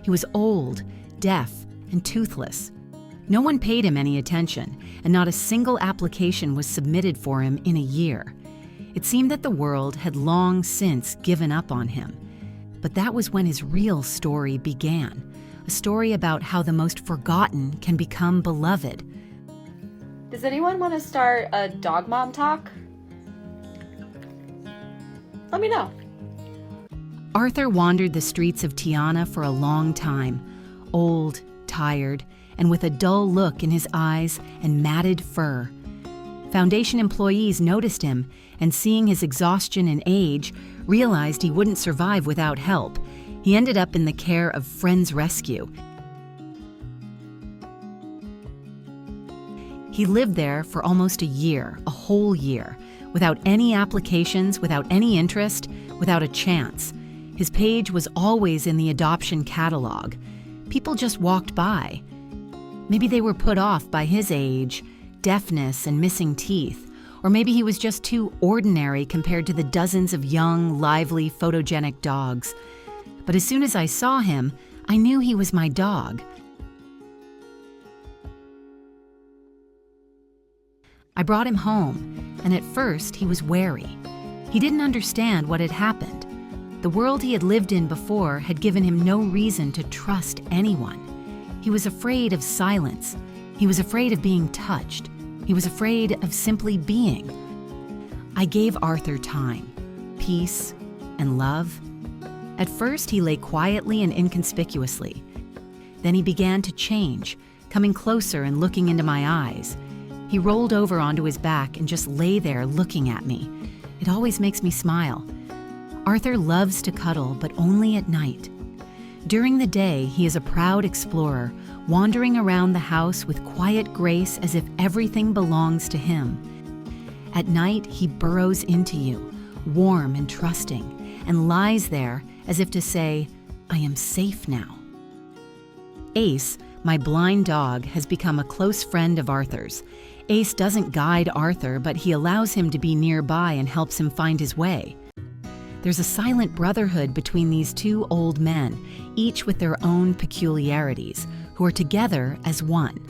He was old, deaf, and toothless. No one paid him any attention, and not a single application was submitted for him in a year. It seemed that the world had long since given up on him. But that was when his real story began, a story about how the most forgotten can become beloved. Does anyone want to start a dog mom talk? Let me know. Arthur wandered the streets of Tiana for a long time, old, tired, and with a dull look in his eyes and matted fur. Foundation employees noticed him, and seeing his exhaustion and age, realized he wouldn't survive without help. He ended up in the care of Friends Rescue. He lived there for almost a year, a whole year, without any applications, without any interest, without a chance. His page was always in the adoption catalog. People just walked by. Maybe they were put off by his age, deafness, and missing teeth. Or maybe he was just too ordinary compared to the dozens of young, lively, photogenic dogs. But as soon as I saw him, I knew he was my dog. I brought him home, and at first he was wary. He didn't understand what had happened. The world he had lived in before had given him no reason to trust anyone. He was afraid of silence. He was afraid of being touched. He was afraid of simply being. I gave Arthur time, peace, and love. At first, he lay quietly and inconspicuously. Then he began to change, coming closer and looking into my eyes. He rolled over onto his back and just lay there looking at me. It always makes me smile. Arthur loves to cuddle, but only at night. During the day, he is a proud explorer, wandering around the house with quiet grace as if everything belongs to him. At night, he burrows into you, warm and trusting, and lies there as if to say, "I am safe now." Ace, my blind dog, has become a close friend of Arthur's. Ace doesn't guide Arthur, but he allows him to be nearby and helps him find his way. There's a silent brotherhood between these two old men, each with their own peculiarities, who are together as one.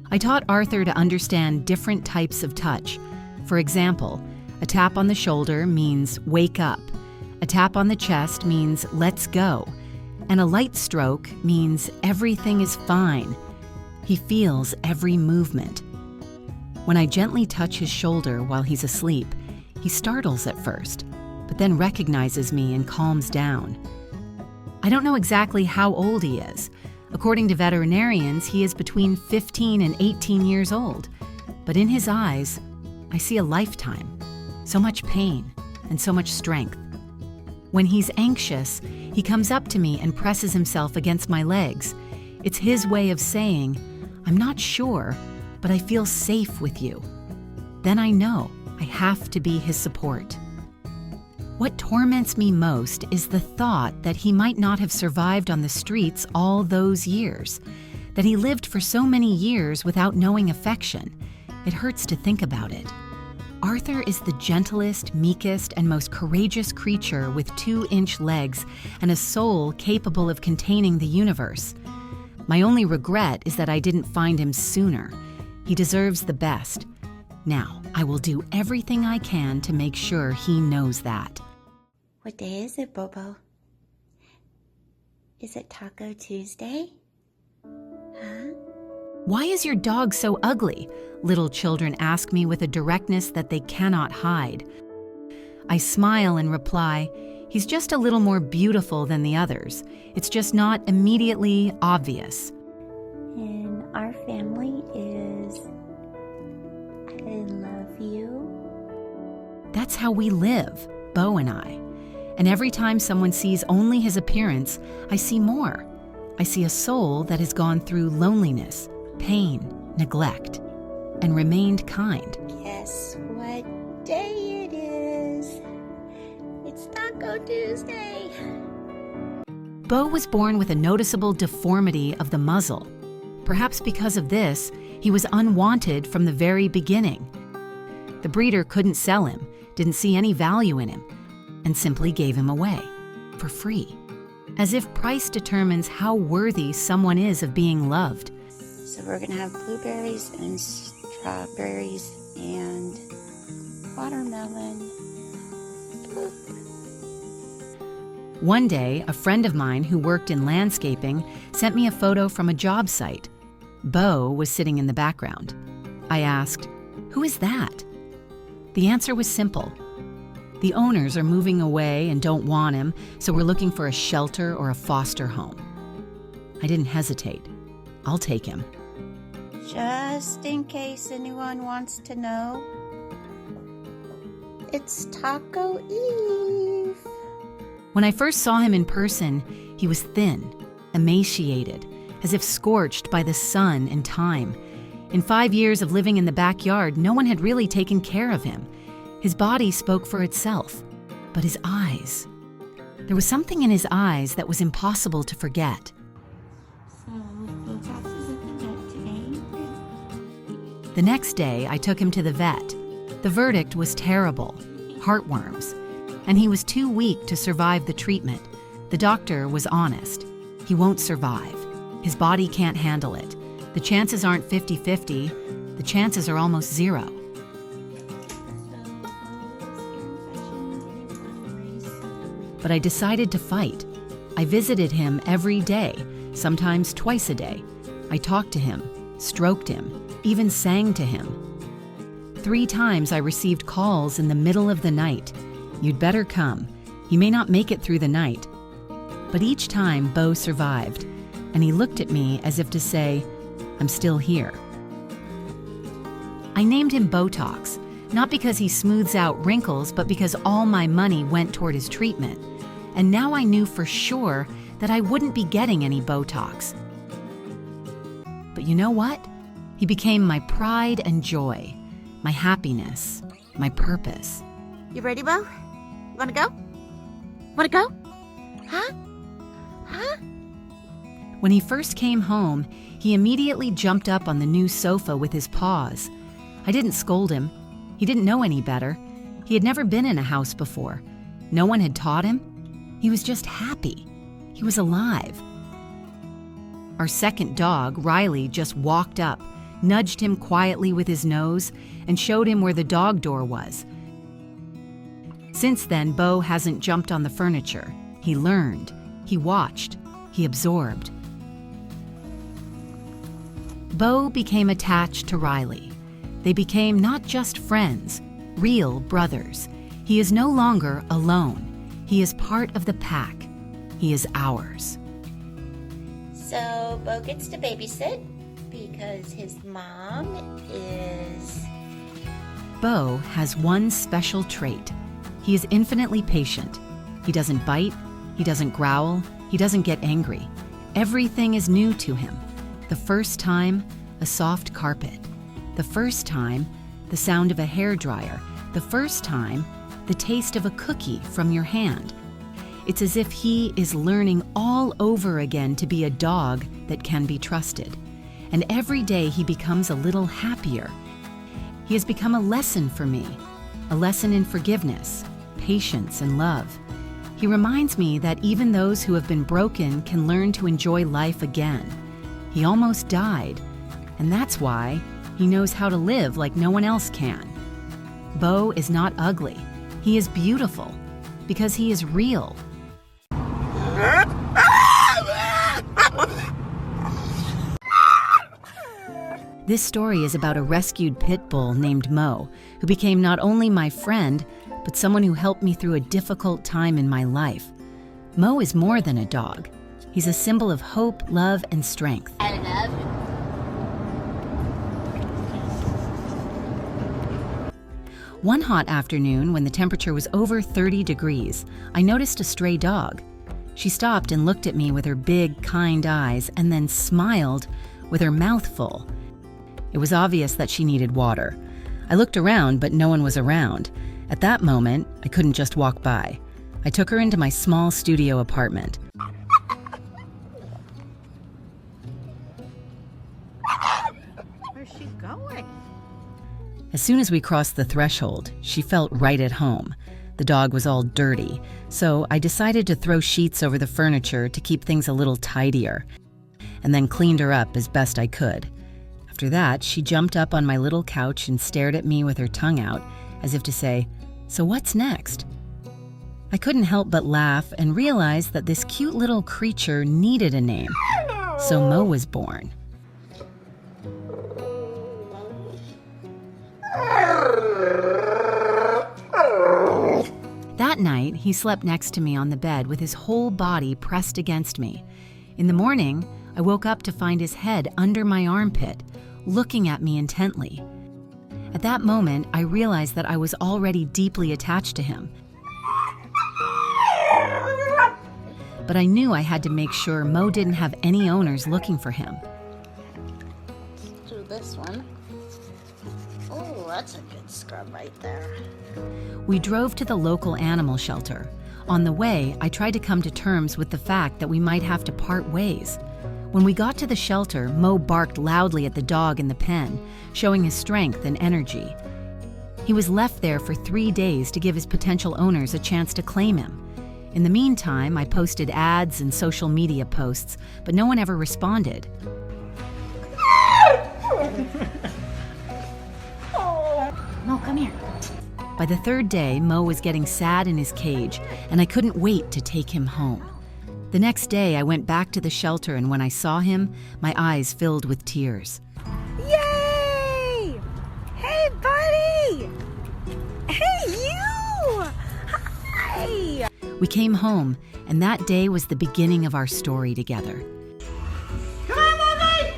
I taught Arthur to understand different types of touch. For example, a tap on the shoulder means wake up, a tap on the chest means let's go, and a light stroke means everything is fine. He feels every movement. When I gently touch his shoulder while he's asleep, he startles at first, but then recognizes me and calms down. I don't know exactly how old he is. According to veterinarians, he is between 15 and 18 years old. But in his eyes, I see a lifetime, so much pain and so much strength. When he's anxious, he comes up to me and presses himself against my legs. It's his way of saying, "I'm not sure, but I feel safe with you." Then I know I have to be his support. What torments me most is the thought that he might not have survived on the streets all those years, that he lived for so many years without knowing affection. It hurts to think about it. Arthur is the gentlest, meekest, and most courageous creature with 2-inch legs and a soul capable of containing the universe. My only regret is that I didn't find him sooner. He deserves the best. Now, I will do everything I can to make sure he knows that. What day is it, Bobo? Is it Taco Tuesday? Huh? Why is your dog so ugly? Little children ask me with a directness that they cannot hide. I smile and reply, he's just a little more beautiful than the others. It's just not immediately obvious. And our family is, I love you. That's how we live, Bo and I. And every time someone sees only his appearance, I see more. I see a soul that has gone through loneliness, pain, neglect, and remained kind. Guess what day it is? It's Taco Tuesday. Bo was born with a noticeable deformity of the muzzle. Perhaps because of this, he was unwanted from the very beginning. The breeder couldn't sell him, didn't see any value in him, and simply gave him away for free. as if price determines how worthy someone is of being loved. So we're gonna have blueberries and strawberries and watermelon. Boop. One day, a friend of mine who worked in landscaping sent me a photo from a job site. Bo was sitting in the background. I asked, "Who is that?" The answer was simple. The owners are moving away and don't want him, so we're looking for a shelter or a foster home. I didn't hesitate. I'll take him. Just in case anyone wants to know, it's Taco Eve. When I first saw him in person, he was thin, emaciated, as if scorched by the sun and time. In 5 years of living in the backyard, no one had really taken care of him. His body spoke for itself, but his eyes. There was something in his eyes that was impossible to forget. So, Botox is at the vet today. The next day, I took him to the vet. The verdict was terrible, heartworms, and he was too weak to survive the treatment. The doctor was honest. He won't survive. His body can't handle it. The chances aren't 50-50. The chances are almost zero. But I decided to fight. I visited him every day, sometimes twice a day. I talked to him, stroked him, even sang to him. 3 times I received calls in the middle of the night. "You'd better come. He may not make it through the night." But each time, Bo survived, and he looked at me as if to say, "I'm still here." I named him Botox, not because he smooths out wrinkles, but because all my money went toward his treatment. And now I knew for sure that I wouldn't be getting any Botox. But you know what? He became my pride and joy, my happiness, my purpose. You ready, Bo? Wanna go? Wanna go? Huh? Huh? When he first came home, he immediately jumped up on the new sofa with his paws. I didn't scold him. He didn't know any better. He had never been in a house before. No one had taught him. He was just happy. He was alive. Our second dog, Riley, just walked up, nudged him quietly with his nose, and showed him where the dog door was. Since then, Bo hasn't jumped on the furniture. He learned. He watched. He absorbed. Bo became attached to Riley. They became not just friends, real brothers. He is no longer alone. He is part of the pack. He is ours. So, Bo gets to babysit because his mom is... Bo has one special trait. He is infinitely patient. He doesn't bite. He doesn't growl. He doesn't get angry. Everything is new to him. The first time, a soft carpet. The first time, the sound of a hairdryer. The first time, the taste of a cookie from your hand. It's as if he is learning all over again to be a dog that can be trusted. And every day he becomes a little happier. He has become a lesson for me, a lesson in forgiveness, patience, and love. He reminds me that even those who have been broken can learn to enjoy life again. He almost died, and that's why he knows how to live like no one else can. Bo is not ugly. He is beautiful because he is real. This story is about a rescued pit bull named Mo, who became not only my friend, but someone who helped me through a difficult time in my life. Mo is more than a dog. He's a symbol of hope, love, and strength. I love him. One hot afternoon, when the temperature was over 30 degrees, I noticed a stray dog. She stopped and looked at me with her big, kind eyes, and then smiled with her mouth full. It was obvious that she needed water. I looked around, but no one was around. At that moment, I couldn't just walk by. I took her into my small studio apartment. Where's she going? As soon as we crossed the threshold, she felt right at home. The dog was all dirty, so I decided to throw sheets over the furniture to keep things a little tidier, and then cleaned her up as best I could. After that, she jumped up on my little couch and stared at me with her tongue out, as if to say, "So what's next?" I couldn't help but laugh and realize that this cute little creature needed a name. So Mo was born. That night, he slept next to me on the bed with his whole body pressed against me. In the morning, I woke up to find his head under my armpit, looking at me intently. At that moment, I realized that I was already deeply attached to him. But I knew I had to make sure Mo didn't have any owners looking for him. Let's do this one. Oh, that's a good scrub right there. We drove to the local animal shelter. On the way, I tried to come to terms with the fact that we might have to part ways. When we got to the shelter, Mo barked loudly at the dog in the pen, showing his strength and energy. He was left there for 3 days to give his potential owners a chance to claim him. In the meantime, I posted ads and social media posts, but no one ever responded. Mo, come here. By the 3rd day, Mo was getting sad in his cage, and I couldn't wait to take him home. The next day, I went back to the shelter, and when I saw him, my eyes filled with tears. Yay! Hey, buddy! Hey, you! Hi! We came home, and that day was the beginning of our story together. Come on, baby!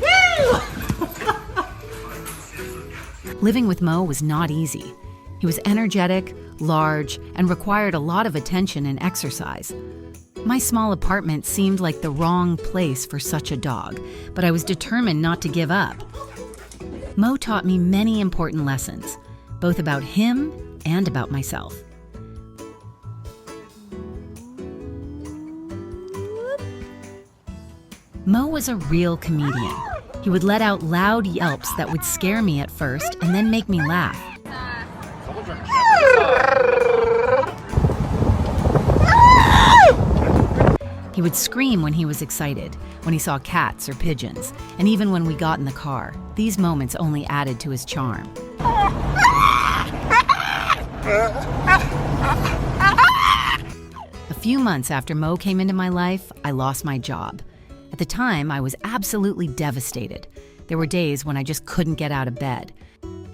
Woo! Living with Mo was not easy. He was energetic, large, and required a lot of attention and exercise. My small apartment seemed like the wrong place for such a dog, but I was determined not to give up. Mo taught me many important lessons, both about him and about myself. Mo was a real comedian. He would let out loud yelps that would scare me at first and then make me laugh. He would scream when he was excited, when he saw cats or pigeons, and even when we got in the car. These moments only added to his charm. A few months after Mo came into my life, I lost my job. At the time, I was absolutely devastated. There were days when I just couldn't get out of bed.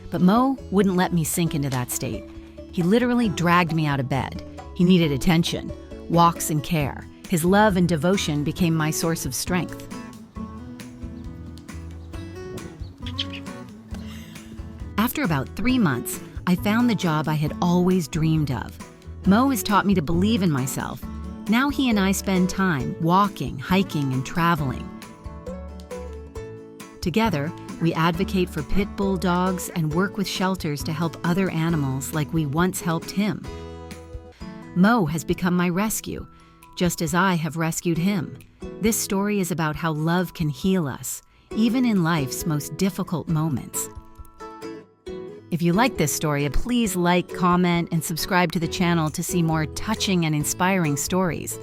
But Mo wouldn't let me sink into that state. He literally dragged me out of bed. He needed attention, walks, and care. His love and devotion became my source of strength. After about 3 months, I found the job I had always dreamed of. Mo has taught me to believe in myself. Now he and I spend time walking, hiking, and traveling. Together, we advocate for pitbull dogs and work with shelters to help other animals like we once helped him. Mo has become my rescue, just as I have rescued him. This story is about how love can heal us, even in life's most difficult moments. If you like this story, please like, comment, and subscribe to the channel to see more touching and inspiring stories.